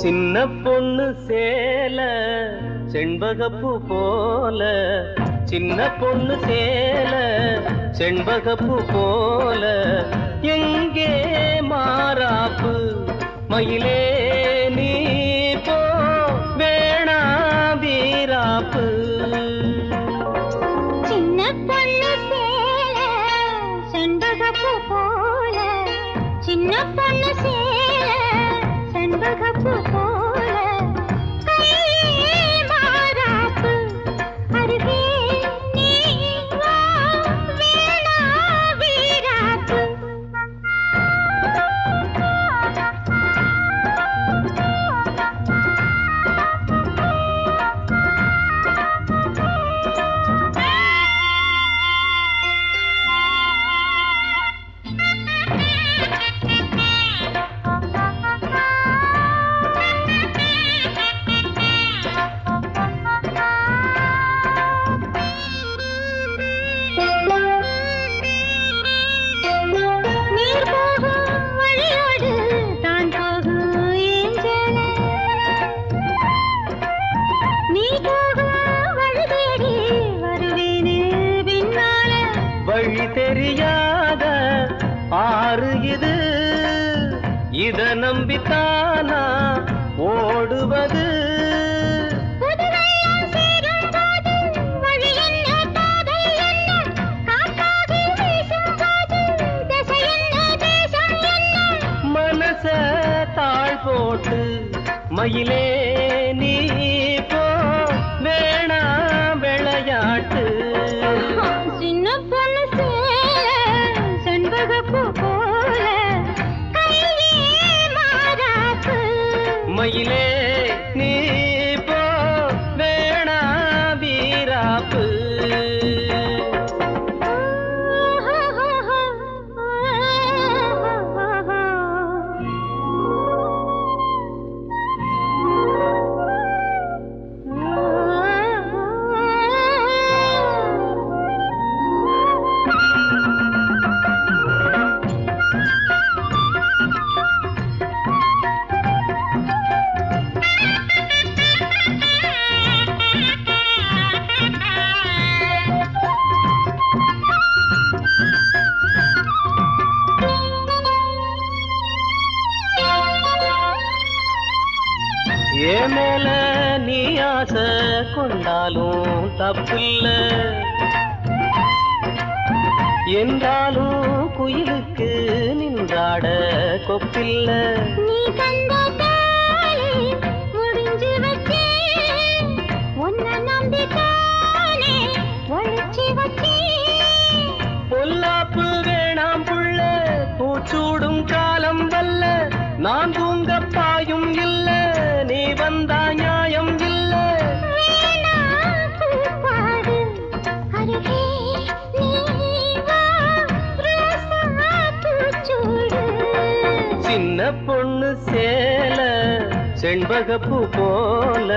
சின்ன பொண்ணு சேல செண்பகப்பூ போல, சின்ன பொண்ணு சேல செண்பகப்பூ போல, எங்கே மாறாப்பு மயிலே நீ போ வேணா வீராப்பு. சின்ன பொண்ணு சேல செண்பகப்பூ போல, சின்ன பொண்ணு சேல செண்பகப்பூ போல, கையே மாறாப்பு அருகே நீ வா வேணா வீராப்பு. வழி தெரியாத ஆறு இது, இத நம்பித்தானா ஓடுவது. மனச தாழ் போட்டு மயிலே நீ போ வேணா விளையாட்டு. சின்ன பொண்ணு சேல செண்பகப்பூ போல, கையே மாறாப்பு மயிலே நீ போ வேணா வீராப்பு. ஏன் மேல நீ ஆசை கொண்டாலும் தப்பில்ல, என்றாலும் குயிலுக்கு நின்றாட கொப்பில்ல. நீ கண்ட தாளி முடிஞ்சு வச்சே, உன்னை நம்பித்தானே ஒழிச்சு வச்சே. பொல்லாப்பு வேணாம் புள்ள, பூச்சூடும் காலம் வல்ல, நான் தூங்க பாயும் இல்ல, நீ வந்தா நியாயம் இல்ல. வேணா பூப்பாடு அருகே நீ வா ரோசா பூச்சூடு. சின்ன பொண்ணு சேல செண்பகப்பூ போல,